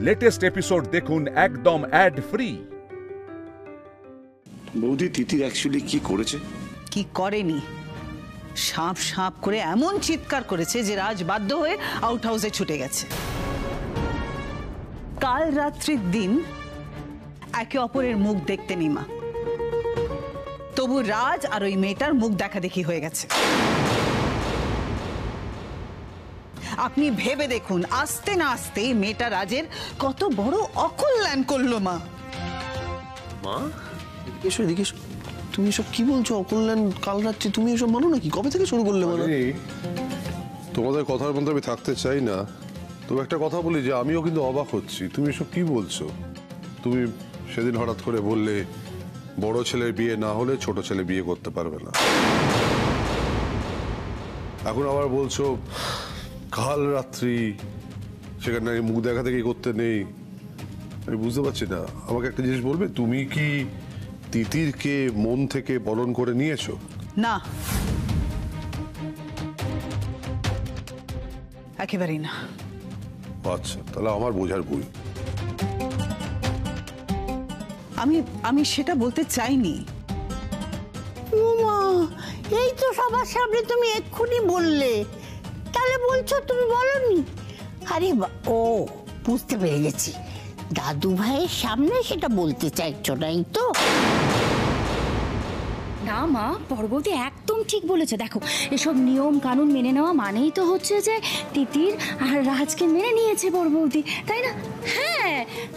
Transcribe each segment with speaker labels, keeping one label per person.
Speaker 1: Latest episode দেখুন একদম add free.
Speaker 2: বৌদি তিতির অ্যাকচুয়ালি কি করেছে?
Speaker 3: কি করেনি, সাপ সাপ করে এমন চিৎকার করেছে যে রাজ বাধ্য হয়ে আউট হাউসে ছুটে গেছে। কাল রাত্রির দিন একে অপরের মুখ দেখতে নিমা, তবু রাজ আর ওই মেয়েটার মুখ দেখা দেখি হয়ে গেছে। আপনি ভেবে দেখুন, আস্তে না আস্তে মেয়েটা রাজের কত বড় অকল্যাণ করলো। মা
Speaker 4: এসো এদিকে এসো। তুমি সব কি বলছো? অকল্যাণ কাল রাত্রি তুমি এসব মানো নাকি? কবে থেকে শুরু করলে? মানে
Speaker 5: তোমাদের কথার মধ্যে আমি থাকতে চাই না, তবে একটা কথা বলি যে আমিও কিন্তু অবাক হচ্ছি। তুমি এসব কি বলছো? তুমি সেদিন হঠাৎ করে বললে বড় ছেলের বিয়ে না হলে ছোট ছেলে বিয়ে করতে পারবে না, এখন আবার বলছো কাল রাত্রি সেখানে মুখ দেখা দেখি করতে নেই। আমি বুঝতে পারছি না। আমাকে একটা জিনিস বলবে, তুমি কি তিতিরকে মন থেকে বরণ করে নিয়েছো?
Speaker 3: না, একেবারেই না।
Speaker 5: আচ্ছা, তাহলে আমার বোঝার ভুল।
Speaker 3: আমি সেটা বলতে চাইনি।
Speaker 6: এই তো সবার সামনে তুমি এক্ষুনি বললে, তাহলে বলছো তুমি বলনি? আরে ও বুঝতে পেরে গেছি, দাদু ভাইয়ের সামনে সেটা বলতে চাইছো নাই তো?
Speaker 7: না মা, পর্বতী একদম ঠিক বলেছে। দেখো, এসব নিয়ম কানুন মেনে নেওয়া মানেই তো হচ্ছে যে তিতির আর রাজকে মেনে নিয়েছে পর্বতী, তাই না? হ্যাঁ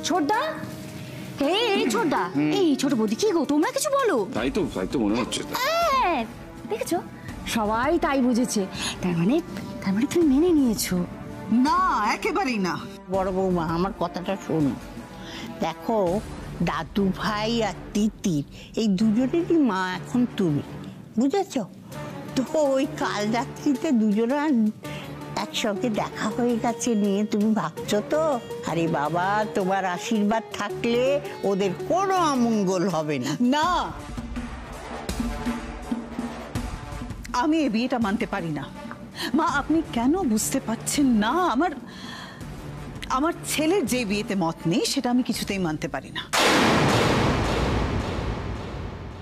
Speaker 7: ছোটদা, এই ছোটদা, এই ছোট বৌদি, কি গো তোমরা কিছু বলো?
Speaker 2: তাই তো মনে হচ্ছে।
Speaker 7: হ্যাঁ দেখেছো, সবাই তাই বুঝেছে। তার মানে তুমি মেনে নিয়েছো?
Speaker 3: না, একেবারেই না।
Speaker 6: বড় বৌমা, আমার কথাটা শোনো। দেখো, দাদু ভাই আর তিতির এই দুজনেরই মা এখন তুমি, বুঝেছ তো? ওই কাল রাত্রিতে দুজনা একসঙ্গে দেখা হয়ে গেছে নিয়ে তুমি ভাবছো তো? আরে বাবা, তোমার আশীর্বাদ থাকলে ওদের কোনো অমঙ্গল হবে না।
Speaker 3: না, আমি এই বিয়েটা মানতে পারি না। মা, আপনি কেন বুঝতে পারছেন না? আমার ছেলের যে বিয়েতে মত নেই সেটা আমি কিছুতেই মানতে পারি না।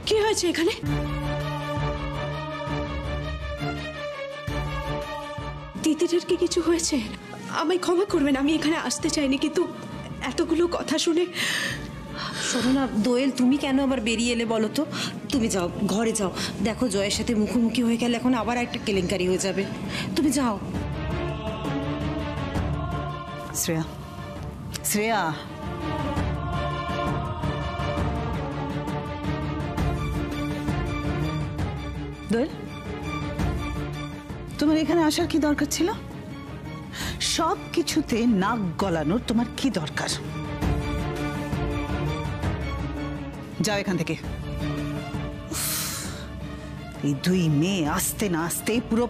Speaker 8: কি হয়েছে এখানে? তিতিরের কি কিছু হয়েছে? আমায় ক্ষমা করবেন, আমি এখানে আসতে চাইনি, কিন্তু এতগুলো কথা শুনে।
Speaker 9: শোনো না দোয়েল, তুমি কেন আবার বেরিয়ে এলে বলো তো? তুমি যাও, ঘরে যাও। দেখো, জয়ের সাথে মুখোমুখি হয়ে গেলে এখন আবার একটা কেলেঙ্কারি হয়ে যাবে। তুমি যাও।
Speaker 3: শ্রেয়া, শ্রেয়া, দোয়েল, তোমার এখানে আসার কি দরকার ছিল? সব কিছুতে নাক গলানোর তোমার কি দরকার? যাও এখান থেকে। এই দুই মেয়ে আসতে না আসতে পুরো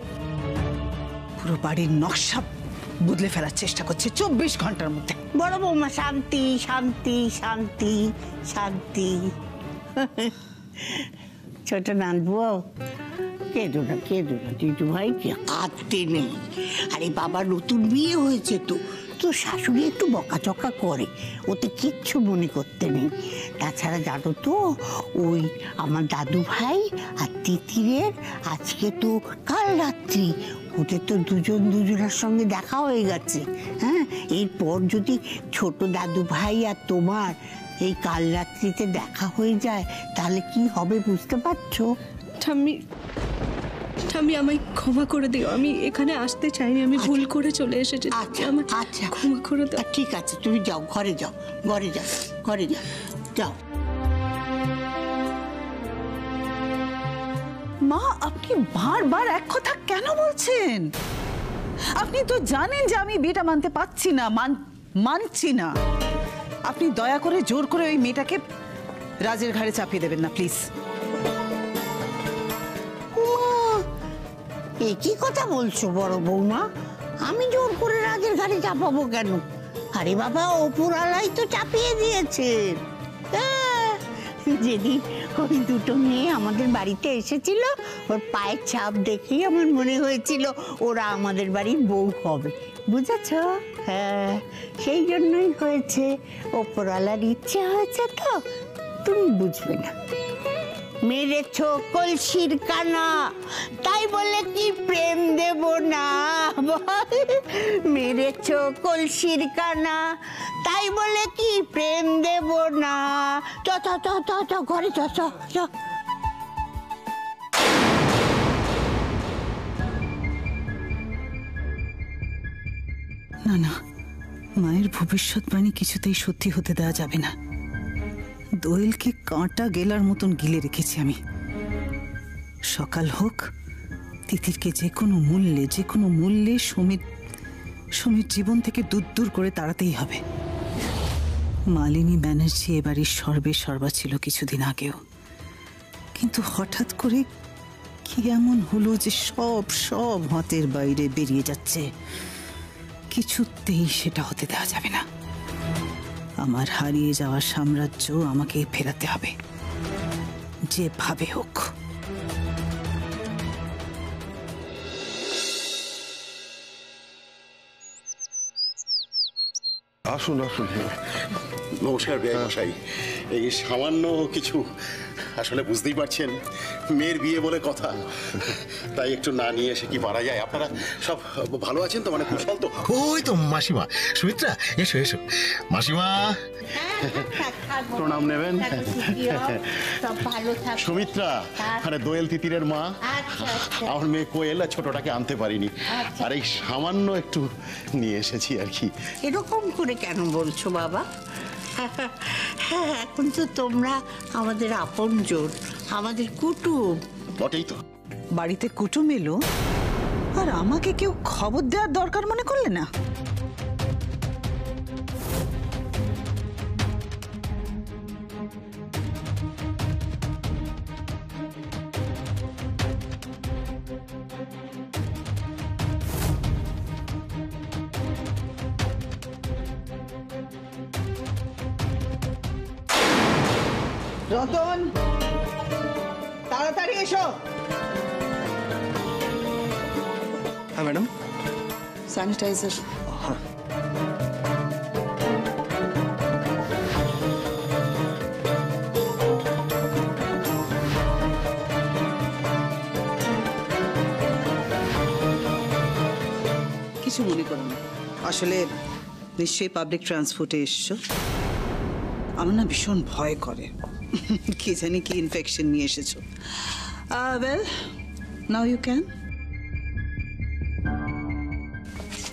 Speaker 3: বাড়ির নকশা বদলে ফেলার চেষ্টা করছে 24 ঘন্টার মধ্যে।
Speaker 6: বড় বৌমা, শান্তি শান্তি শান্তি শান্তি। ছোট নানবু, কেঁদো না দিদু ভাই, কাঁদতে নেই। আরে বাবা, নতুন বিয়ে হয়েছে তো, তোর শাশুড়ি একটু বকাচকা করে, ওতে কিচ্ছু মনে করতে নেই। তাছাড়া জানো তো, ওই আমার দাদু ভাই আর তিতিরের আজকে তো কাল রাত্রি, ওদের তো দুজনের সঙ্গে দেখা হয়ে গেছে। হ্যাঁ, এরপর যদি ছোট দাদু ভাই আর তোমার এই কাল রাত্রিতে দেখা হয়ে যায় তাহলে কি হবে বুঝতে পারছো?
Speaker 8: ঠাম্মি, আমায় ক্ষমা করে দিও, আমি এখানে আসতে চাইনি, আমি ভুল করে চলে এসেছি।
Speaker 6: আচ্ছা,
Speaker 8: ক্ষমা করে দাও।
Speaker 6: ঠিক আছে, তুমি যাও, ঘরে যাও। যাও।
Speaker 3: মা, আপনি বারবার এক কথা কেন বলছেন? আপনি তো জানেন যে আমি বিয়েটা মানতে পারছি না, মানছি না। আপনি দয়া করে জোর করে ওই মেয়েটাকে রাজের ঘাড়ে চাপিয়ে দেবেন না, প্লিজ।
Speaker 6: কি কথা বলছো বড় বৌমা? আমি জোর করে রাজের ঘাড়ে চাপাবো কেন? আরে বাবা, ওপরওয়ালাই তো চাপিয়ে দিয়েছে। যেদিন ওই দুটো মেয়ে আমাদের বাড়িতে এসেছিল, ওর পায়ের ছাপ দেখেই আমার মনে হয়েছিল ওরা আমাদের বাড়ির বউ হবে। বুঝেছ? হ্যাঁ, সেই জন্যই হয়েছে, ওপরওয়ালার ইচ্ছে হয়েছে, তো তুমি বুঝবে না। মেরেছ কলসির কানা, তাই বলে কি প্রেম দেব না? মেরেছ কলসির কানা, তাই বলে কি প্রেম দেব না? চ চ চ চ চ ঘরে চ চ চ।
Speaker 3: না না, মায়ের ভবিষ্যৎবাণী কিছুতেই সত্যি হতে দেওয়া যাবে না। দোয়েলকে কাঁটা গেলার মতন গিলে রেখেছি আমি। সকাল হোক, তিতিরকে যে কোনো মূল্যে সমীর জীবন থেকে দূর দূর করে তাড়াতেই হবে। মালিনী ব্যানার্জি এবারই সর্বা ছিল কিছুদিন আগেও, কিন্তু হঠাৎ করে কি এমন হলো যে সব হাতের বাইরে বেরিয়ে যাচ্ছে। কিছুতেই সেটা হতে দেওয়া যাবে না। আমার হারিয়ে যাওয়া সাম্রাজ্য আমাকে ফেরাতে হবে, যেভাবে হোক।
Speaker 5: আসুন আসুন।
Speaker 10: নমস্কার মশাই। এই সামান্য কিছু, আসলে বুঝতেই পারছেন, মেয়ের বিয়ে বলে কথা, তাই একটু না নিয়ে এসে কি পারা যায়? আপনারা সব ভালো আছেন তো? মানে কুশল তো?
Speaker 11: ওই তো মাসিমা, সুমিত্রা এসো এসো। মাসিমা
Speaker 10: প্রণাম নেবেন। সুমিত্রা, মানে দোয়েল তিতিরের মা। আমার মেয়ে কোয়েল ছোটটাকে আনতে পারিনি, আর এই সামান্য একটু নিয়ে এসেছি আর কি।
Speaker 6: এরকম করে কেন বলছো বাবা? হ্যাঁ, এখন তো তোমরা আমাদের আপনজন, আমাদের কুটুম।
Speaker 10: বটেই তো।
Speaker 3: বাড়িতে কুটুম এলো আর আমাকে কেউ খবর দেওয়ার দরকার মনে করলে না? রতন, তাড়াতাড়ি এসো।
Speaker 4: হ্যাঁ ম্যাডাম।
Speaker 3: স্যানিটাইজার। কিছু মনে করো না, আসলে নিশ্চয়ই পাবলিক ট্রান্সপোর্টে এসছো। আমার না ভীষণ ভয় করে, কি জানি কি ইনফেকশন নিয়ে এসেছো। Well, now you can.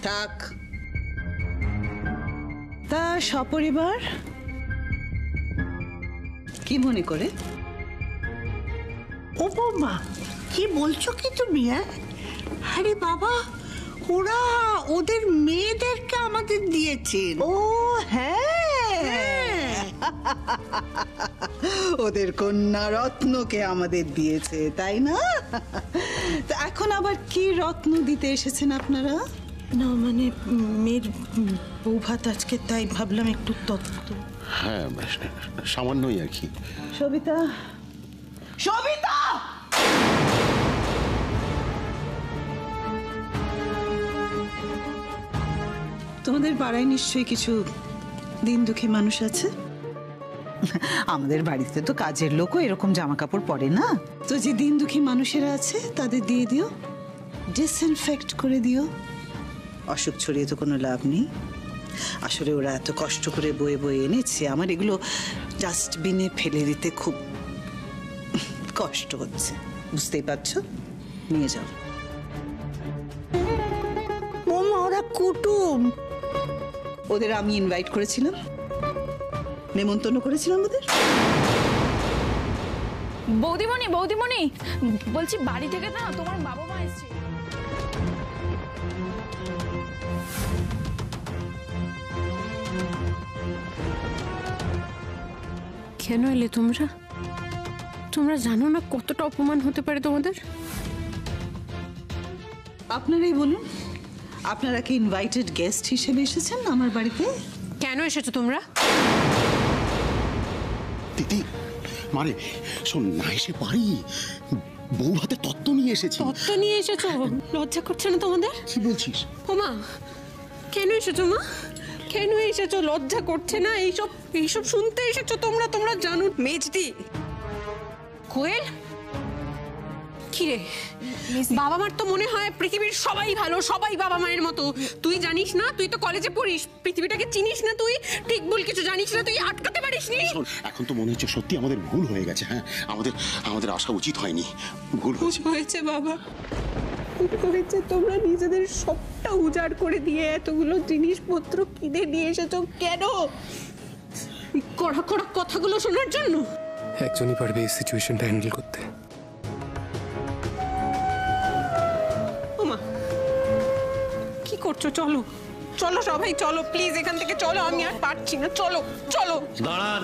Speaker 3: থাক। তা সপরিবার কি মনে করে?
Speaker 6: ও বৌমা, কি বলছো কি তুমি? আরে বাবা, ওরা ওদের মেয়েদেরকে আমাদের দিয়েছেন।
Speaker 3: ও হ্যাঁ, ওদের কন্যা রত্নকে আমাদের দিয়েছে, তাই না? তো এখন আবার কি রত্ন দিতে এসেছেন আপনারা?
Speaker 9: না মানে মেয়ের বউ ভাত আজকে, তাই ভাবলাম একটু তত্ত্ব।
Speaker 10: হ্যাঁ, সামান্যই আর কি।
Speaker 3: সবিতা, সবিতা! তোমাদের পাড়ায় নিশ্চয়ই কিছু দিন দুঃখী মানুষ আছে। আমাদের বাড়িতে তো কাজের লোকও এরকম জামা কাপড় পরে না। তো যে দিন দুঃখী মানুষেরা আছে তাদের দিয়ে দিও, ডিসইনফেক্ট করে দিও। অসুখ ছড়িয়ে তো কোনো লাভ নেই। আসলে ওরা এত কষ্ট করে বয়ে বয়ে এনেছে, আমার এগুলো ডাস্টবিনে ফেলে দিতে খুব কষ্ট হচ্ছে, বুঝতেই পারছো। নিয়ে যাও।
Speaker 6: ওরা কুটুম,
Speaker 3: ওদের আমি ইনভাইট করেছিলাম, নেমন্তন্ন করেছিলাম ওদের।
Speaker 7: বৌদিমণি বৌদিমণি, বলছি বাড়ি থেকে না তোমার বাবা মা এসেছে।
Speaker 8: কেন এলে তোমরা? তোমরা জানো না কতটা অপমান হতে পারে তোমাদের?
Speaker 3: আপনারাই বলুন, আপনারা কি ইনভাইটেড গেস্ট হিসেবে এসেছেন আমার বাড়িতে?
Speaker 8: কেন এসেছো তোমরা?
Speaker 10: দিদি, মানে শোন না, এসে পারি, বউ ভাতে তত্ত্ব নিয়ে এসেছি।
Speaker 8: তত্ত্ব নিয়ে এসেছো? লজ্জা করছে না তোমাদের?
Speaker 10: কি বলছিস?
Speaker 8: ওমা, কেন এসেছো মা? কেন এসেছো? লজ্জা করছে না? এইসব শুনতে এসেছো তোমরা? তোমরা জানো মেজদি কোয়েল কি রে? বাবা মার তো মনে হয় পৃথিবীর সবাই ভালো, সবাই বাবা মায়ের মতো। তুই জানিস না? তুই তো কলেজে পড়িস, পৃথিবীটাকে চিনিস না। তুই ঠিক ভুল কিছু জানিস না, তুই আটকাতে পারিস নি।
Speaker 10: এখন তো মনে হচ্ছে সত্যি আমাদের ভুল হয়ে গেছে। হ্যাঁ, আমাদের আসা উচিত হয়নি। ভুল
Speaker 8: হয়েছে বাবা, ভুল হয়েছে। তোমরা নিজেদের সবটা উজাড় করে দিয়ে এতগুলো জিনিসপত্র কিনে নিয়ে এসেছো কেন? কড়া কড়া কথাগুলো শোনার জন্য?
Speaker 12: একজনই পারবে এই সিচুয়েশনটা হ্যান্ডেল করতে।
Speaker 8: কি করছো? চলো চলো সবাই চলো, প্লিজ এখান থেকে চলো। আমি আর পারছি না, চলো চলো।
Speaker 4: দাঁড়ান।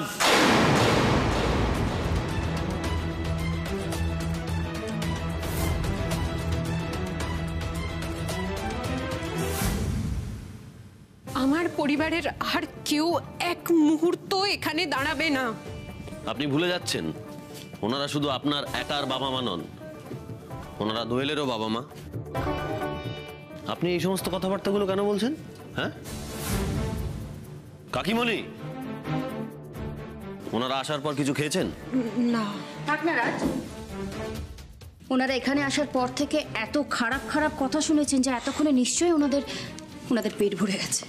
Speaker 8: আমার পরিবারের আর কেউ এক মুহূর্ত এখানে দাঁড়াবে না।
Speaker 4: আপনি ভুলে যাচ্ছেন, ওনারা শুধু আপনার একার বাবা মা নন, ওনারা দোয়েলেরও বাবা মা। আপনি এই সমস্ত কথাবার্তাগুলো কেন বলছেন? হ্যাঁ কাকিমণি, ওনারা আসার পর কিছু খেয়েছেন?
Speaker 8: না।
Speaker 7: থাক না রাজ, ওনারা এখানে আসার পর থেকে এত খারাপ খারাপ কথা শুনেছেন যে এতক্ষণে নিশ্চয়ই ওনাদের পেট ভরে গেছে।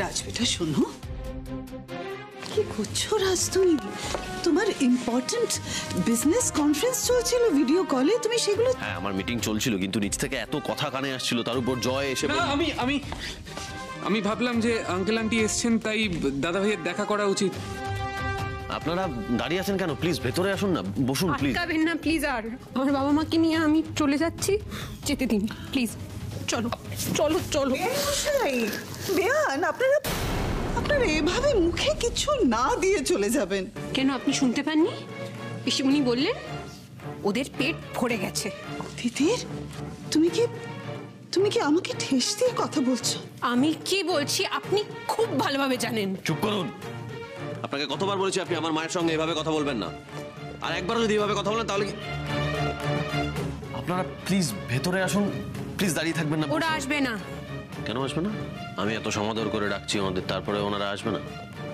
Speaker 3: রাজ বেটা শোনো, কি করছো রাজ? তুমি তোমার ইম্পর্টেন্ট বিজনেস কনফারেন্স চলছিল ভিডিও কলে, তুমি সেগুলো।
Speaker 4: হ্যাঁ আমার মিটিং চলছিল, কিন্তু নিচ থেকে এত কথা কানে আসছিল, তার উপর জয় এসে।
Speaker 12: আমি ভাবলাম যে আঙ্কেল আন্টি এসছেন, তাই দাদা ভাইয়ের দেখা করা উচিত।
Speaker 4: আপনারা দাঁড়িয়ে আছেন কেন? প্লিজ ভেতরে আসুন না, বসুন প্লিজ।
Speaker 8: আটকাবেন না প্লিজ। আর আমার বাবা মাকে নিয়ে আমি চলে যাচ্ছি, যেতে দিন প্লিজ। চলো চলো চলো।
Speaker 3: বেয়ান, আপনারা এভাবে মুখে কিছু না দিয়ে চলে যাবেন
Speaker 8: কেন? আপনি শুনতে পাননি? পিসিমণি বললেন ওদের পেট ভরে গেছে।
Speaker 3: তিতির, তুমি কি আমাকে ঠেস দিয়ে কথা বলছো?
Speaker 8: আমি কি বলছি আপনি খুব ভালোভাবে জানেন।
Speaker 4: চুপ করুন। আপনাকে কতবার বলেছি আপনি আমার মায়ের সঙ্গে এভাবে কথা বলবেন না, আর একবারও যদি এভাবে কথা বলেন তাহলে কি। আপনারা প্লিজ ভেতরে আসুন, প্লিজ দাঁড়িয়ে থাকবেন না।
Speaker 8: ওরা আসবে না।
Speaker 4: কেন আসবে না? আমি এত সমাদর করে ডাকছি ওনাদের, তারপরে ওনারা আসবে না?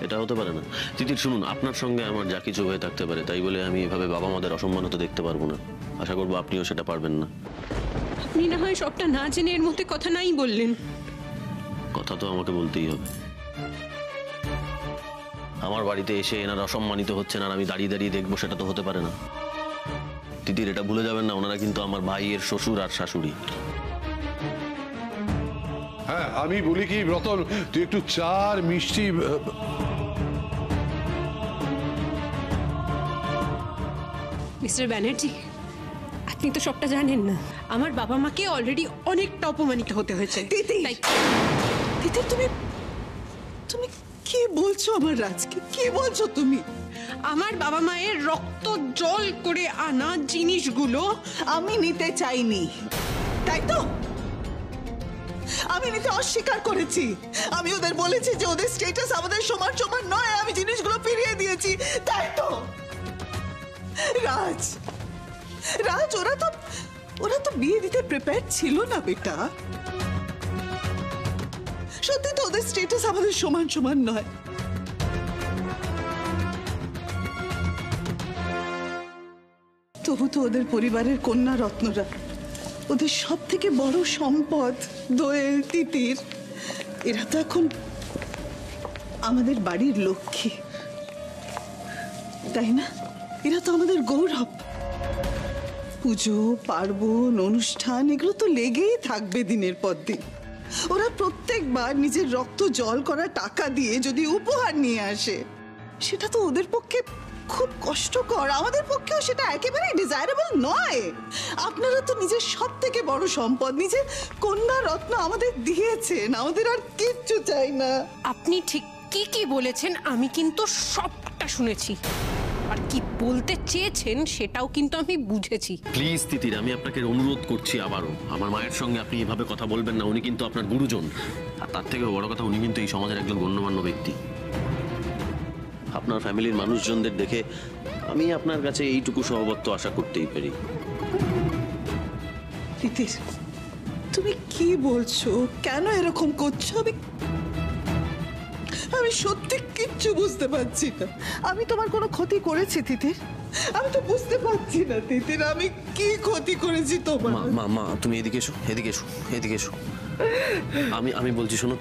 Speaker 4: এটা হতে পারে না। তিতির শুনুন, আপনার সঙ্গে আমার যা কিছু হয়ে থাকতে পারে, তাই বলে আমি এভাবে বাবা মাদের অসম্মান হতে দেখতে পারবো না। আশা করবো আপনিও সেটা পারবেন না।
Speaker 8: আপনি না হয় সবটা না জেনে এর মধ্যে কথা নাই বললেন।
Speaker 4: কথা তো আমাকে বলতেই হবে। আমার বাড়িতে এসে এনারা অসম্মানিত হচ্ছেন আর আমি দাঁড়িয়ে দাঁড়িয়ে দেখবো, সেটা তো হতে পারে না। তিতির এটা ভুলে যাবেন না, ওনারা কিন্তু আমার ভাইয়ের শ্বশুর আর শাশুড়ি।
Speaker 5: হ্যাঁ আমি বলি কি রতন, তুই একটু চার মিষ্টি।
Speaker 8: মিস্টার ব্যানার্জি, আপনি তো সবটা জানেন না। আমার বাবা মাকে অলরেডি অনেকটা অপমানিত হতে হয়েছে।
Speaker 3: তিতির, তুমি কি বলছো আমার রাজকে? কি বলছো তুমি?
Speaker 8: আমার বাবা মায়ের রক্ত জল করে আনা জিনিসগুলো
Speaker 3: আমি নিতে চাইনি, তাই তো? আমি নিতে অস্বীকার করেছি। আমি ওদের বলেছি যে ওদের স্ট্যাটাস আমাদের সমান সমান নয়, আমি জিনিসগুলো ফিরিয়ে দিয়েছি, তাই তো? রাজ, ওরা তো বিয়ে দিতে প্রিপেয়ার ছিল না বেটা। সত্যি তো ওদের স্ট্যাটাস আমাদের সমান সমান নয়। তবু তো ওদের পরিবারের কন্যা রত্নরা, ওদের সব থেকে বড় সম্পদ দোয়েল, তিতির, এরা তো এখন আমাদের বাড়ির লক্ষ্মী, তাই না? এরা তো আমাদের গৌরব। পুজো পার্বণ অনুষ্ঠান এগুলো তো লেগেই থাকবে দিনের পর দিন। ওরা প্রত্যেকবার নিজের রক্ত জল করা টাকা দিয়ে যদি উপহার নিয়ে আসে, সেটা তো ওদের পক্ষে খুব কষ্টকর, আমাদের পক্ষেও সেটা একেবারে ডিজায়ারেবল নয়। আপনারা তো নিজের সব থেকে বড় সম্পদ, নিজের কন্যা রত্ন আমাদের দিয়েছেন, আমাদের আর কিচ্ছু চাই না।
Speaker 8: আপনি ঠিক কি বলেছেন আমি কিন্তু সবটা শুনেছি, আর কি বলতে চেয়েছেন সেটাও কিন্তু আমি বুঝেছি।
Speaker 4: প্লিজ তিতির, আমি আপনাকে অনুরোধ করছি আবারও, আমার মায়ের সঙ্গে আপনি এভাবে কথা বলবেন না। উনি কিন্তু আপনার গুরুজন, আর তার থেকেও বড় কথা উনি কিন্তু এই সমাজের একজন গণ্যমান্য ব্যক্তি। আপনার ফ্যামিলির মানুষজনদের দেখে আমি আপনার কাছে এইটুকু সহবত্ব আশা করতেই পারি।
Speaker 3: তিতির, তুমি কি বলছো? কেন এরকম করছো? আমি সত্যি কিচ্ছু বুঝতে পারছি না। আমি তোমার কোনো ক্ষতি করেছি তিতির? আমি তো বুঝতে পারছি না তিতির, আমি কি ক্ষতি করেছি তোমার?
Speaker 4: মা তুমি এদিকে এসো, এদিকে এসো, এদিকে এসো। আমি বলছি শোনো,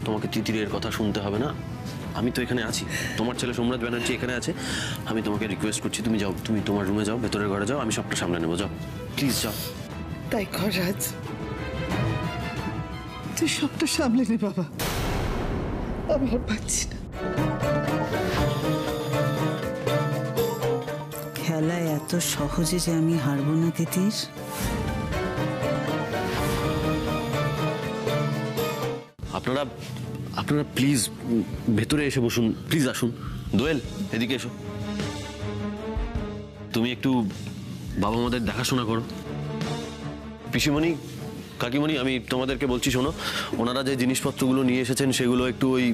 Speaker 4: তোমাকে তিতিরের কথা শুনতে হবে না। আমি তো এখানে আছি, তোমার ছেলে সোমরাজ ব্যানার্জি এখানে আছে। আমি তোমাকে রিকোয়েস্ট করছি, তুমি যাও, তুমি তোমার রুমে যাও, ভেতরের ঘরে যাও, আমি সবটা সামলে নেবো। যাও প্লিজ, যাও।
Speaker 3: তাই কর রাজ, তুই সবটা সামলে নে বাবা। আমি আর পাচ্ছি না। খেলায় এত সহজে যে আমি হারবো না তিতির।
Speaker 4: আপনারা প্লিজ ভেতরে এসে বসুন, প্লিজ আসুন। দোয়েল, এদিকে এসো। তুমি একটু বাবা মাদের দেখাশোনা করো। পিসিমণি, কাকিমণি, আমি তোমাদেরকে বলছি শোনো, ওনারা যে জিনিসপত্রগুলো নিয়ে এসেছেন সেগুলো একটু ওই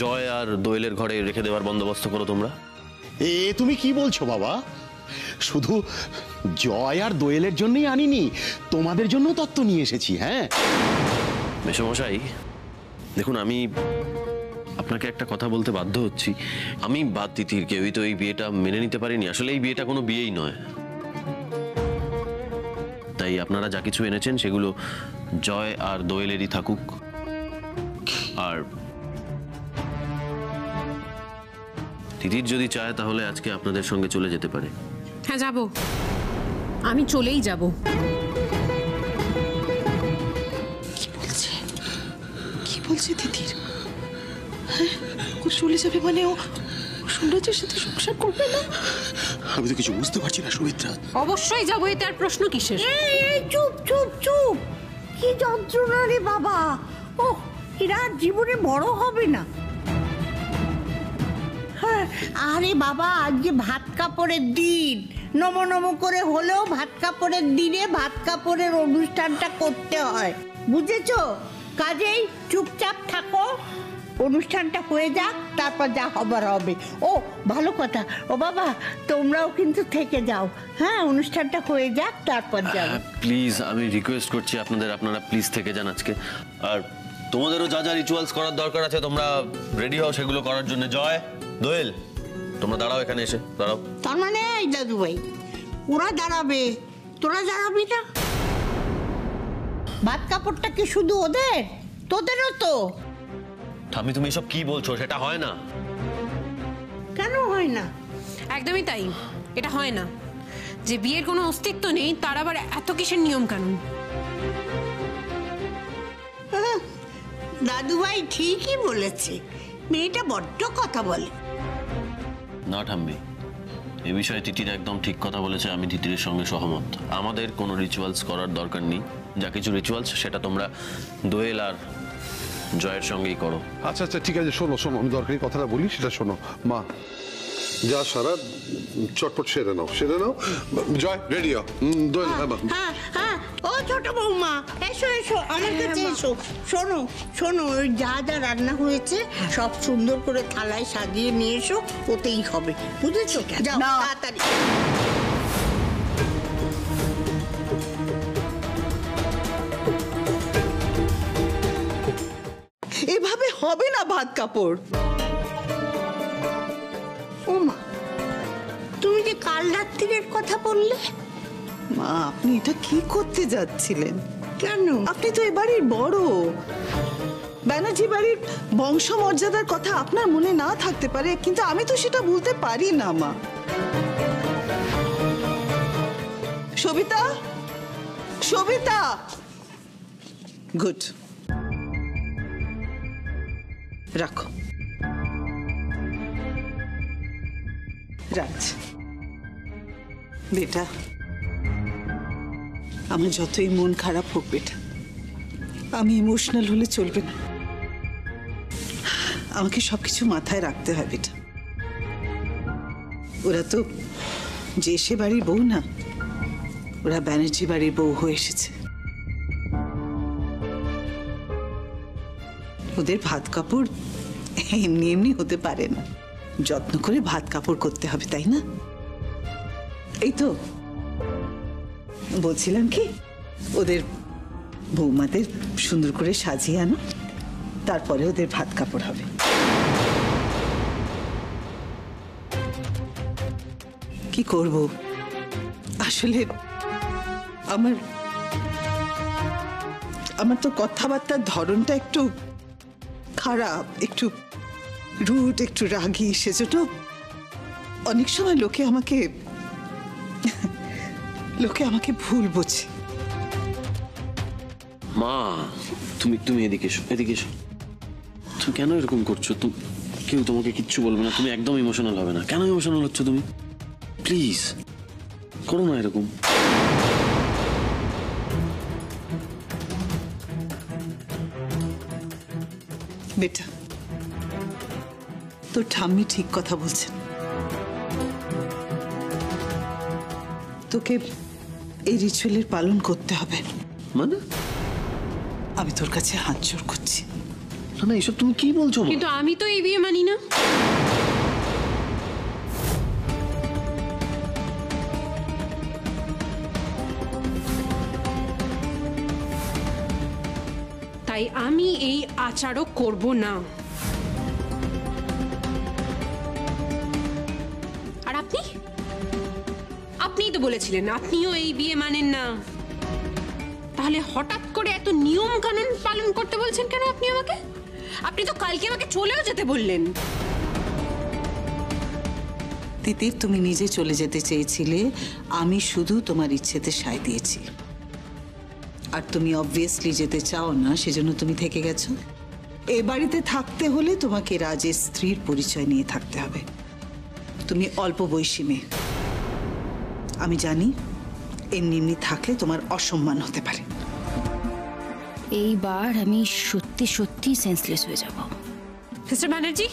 Speaker 4: জয় আর দোয়েলের ঘরে রেখে দেওয়ার বন্দোবস্ত করো তোমরা।
Speaker 10: তুমি কি বলছো বাবা? শুধু জয় আর দোয়েলের জন্যই আনিনি, তোমাদের জন্য তত্ত্ব নিয়ে এসেছি। হ্যাঁ
Speaker 4: মেসোমশাই, দেখুন, আমি আপনাকে একটা কথা বলতে বাধ্য হচ্ছি। আমি বাদ তিতির কেউই তো এই বিয়েটা মেনে নিতে পারিনি। আসলে এই বিয়েটা কোনো বিয়েই নয়। তাই আপনারা যা কিছু এনেছেন সেগুলো জয় আর দোয়েলেরই থাকুক। আর তিতির যদি চায় তাহলে আজকে আপনাদের সঙ্গে চলে যেতে পারে।
Speaker 8: হ্যাঁ, যাব, আমি চলেই যাব।
Speaker 3: কি বলছে তিতির? ও চলে যাবে মানে? ও সৌন্দর্যের সাথে সংসার করবে না?
Speaker 10: আমি তো কিছু বুঝতে পারছি না সুমিত্রা।
Speaker 8: অবশ্যই যাবো, এতে আর প্রশ্ন কিসের?
Speaker 6: চুপ চুপ চুপ, কি যন্ত্রণা রে বাবা। ও এরা জীবনে বড় হবে না। হ্যাঁ, আরে বাবা, আজকে ভাত কাপড়ের দিন। নম নম করে হলেও ভাত কাপড়ের দিনে ভাত কাপড়ের অনুষ্ঠানটা করতে হয়, বুঝেছো? কাজেই চুপচাপ থাকো, অনুষ্ঠানটা হয়ে যাক, তারপর যা হবার হবে। ও ভালো কথা, ও বাবা তোমরাও কিন্তু থেকে যাও। হ্যাঁ, অনুষ্ঠানটা হয়ে যাক, তারপর যাও।
Speaker 4: প্লিজ, আমি রিকোয়েস্ট করছি আপনারা প্লিজ থেকে যান আজকে। আর তোমাদেরও যা যা রিচুয়ালস করার দরকার আছে তোমরা রেডি হও সেগুলো করার জন্য। জয়, দোয়েল, তোমরা দাঁড়াও, এখানে এসে দাঁড়াও।
Speaker 6: তার মানে এই দাদু ভাই, ওরা দাঁড়াবে, তোরা দাঁড়াবি না? ভাত কাপড়টা কি শুধু ওদের? তোদেরও তো।
Speaker 4: ঠাম্মি, তুমি এসব কি বলছো? সেটা হয় না।
Speaker 6: কেন হয় না?
Speaker 8: একদমই তাই, এটা হয় না। যে বিয়ের কোনো অস্তিত্ব নেই তার আবার এত কিসের নিয়ম কানুন?
Speaker 6: দাদু ভাই ঠিকই বলেছে, মেয়েটা বড্ড কথা বলে।
Speaker 4: না ঠাম্মি, এ বিষয়ে তিতির একদম ঠিক কথা বলেছে। আমি তিতিরের সঙ্গে সহমত। আমাদের কোনো রিচুয়ালস করার দরকার নেই। যা কিছু রিচুয়ালস সেটা তোমরা দোয়েল আর জয়ের সঙ্গেই করো।
Speaker 5: আচ্ছা আচ্ছা, ঠিক আছে। শোনো, আমি দরকারি কথাটা বলি, সেটা শোনো। মা, যা সারা চটপট সেরে নাও। জয়, রেডি হও। দোয়েল,
Speaker 6: হ্যাঁ হ্যাঁ, ও ছোট বৌমা, এসো এসো, আমার কাছে এসো। শোনো শোনো, ওই যা যা রান্না হয়েছে সব সুন্দর করে থালায় সাজিয়ে নিয়ে এসো, ওতেই হবে, বুঝেছো? যাও তাড়াতাড়ি।
Speaker 3: এভাবে হবে না ভাত কাপড়।
Speaker 6: ও মা, তুমি যে কাল রাত্রির কথা বললে।
Speaker 3: মা, আপনি এটা কি করতে যাচ্ছিলেন?
Speaker 6: কেন?
Speaker 3: আপনি তো এ বাড়ির বড়। ব্যানার্জি বাড়ির বংশমর্যাদার কথা আপনার মনে না থাকতে পারে, কিন্তু আমি তো সেটা ভুলতে পারি না মা। সবিতা, সবিতা, গুড, রাখো। রাজ বেটা, আমার যতই মন খারাপ হোক বেটা, আমি ইমোশনাল হলে চলবে না। আমাকে সবকিছু মাথায় রাখতে হয় বেটা। ওরা তো যে সে বাড়ির বউ না, ওরা ব্যানার্জি বাড়ির বউ হয়ে এসেছে। ওদের ভাত কাপড় এমনি এমনি হতে পারে না, যত্ন করে ভাত কাপড় করতে হবে, তাই না? এই তো বলছিলাম কি, ওদের বৌমাদের সুন্দর করে সাজিয়ে আনো, তারপরে ওদের ভাত কাপড় হবে। কি করব আসলে আমার তো কথাবার্তার ধরনটা একটু খারাপ, একটু রুড, একটু রাগী, সেজন্য অনেক সময় লোকে আমাকে ভুল বোঝে।
Speaker 4: মা তুমি এদিকে এসো, এদিকে এসো। তুমি কেন এরকম করছো? কেউ তোমাকে কিচ্ছু বলবে না, তুমি একদম ইমোশনাল হবে না। কেন ইমোশনাল হচ্ছ তুমি? প্লিজ করো না এরকম।
Speaker 3: বেটা, তোর ঠাম্মি ঠিক কথা বলছেন। তোকে এই রিচুয়ালের পালন করতে হবে।
Speaker 4: মানে?
Speaker 3: আমি তোর কাছে হাত জোড় করছি।
Speaker 4: না না, এসব তুমি কি বলছো?
Speaker 8: কিন্তু আমি তো এই বিয়ে মানি না। তাই আমি এই আচারও করব না। আর আপনিই তো বলেছিলেন আপনিও এই বিয়ে মানেন না। তাহলে হঠাৎ করে এত নিয়ম কানুন পালন করতে বলছেন কেন আপনি আমাকে? আপনি তো কালকে আমাকে চলেও যেতে বললেন।
Speaker 3: তিতির, তুমি নিজে চলে যেতে চেয়েছিলে, আমি শুধু তোমার ইচ্ছেতে সায় দিয়েছি। আর তুমি অবভিয়াসলি যেতে চাও না, সেজন্য তুমি থেকে গেছো। এ বাড়িতে থাকতে হলে তোমাকে রাজের স্ত্রীর পরিচয় নিয়ে থাকতে হবে। তুমি অল্প বয়সী মেয়ে, আমি জানি এমনি থাকলে তোমার অসম্মান হতে পারে।
Speaker 7: এইবার আমি সত্যি সত্যি সেন্সলেস হয়ে যাব।
Speaker 8: মিস্টার ব্যানার্জি,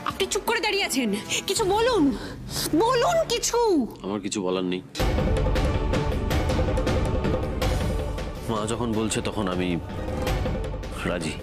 Speaker 8: আপনি চুপ করে দাঁড়িয়ে আছেন, কিছু বলুন, বলুন কিছু।
Speaker 4: আমার কিছু বলার নেই। মা যখন বলছে তখন আমি রাজি।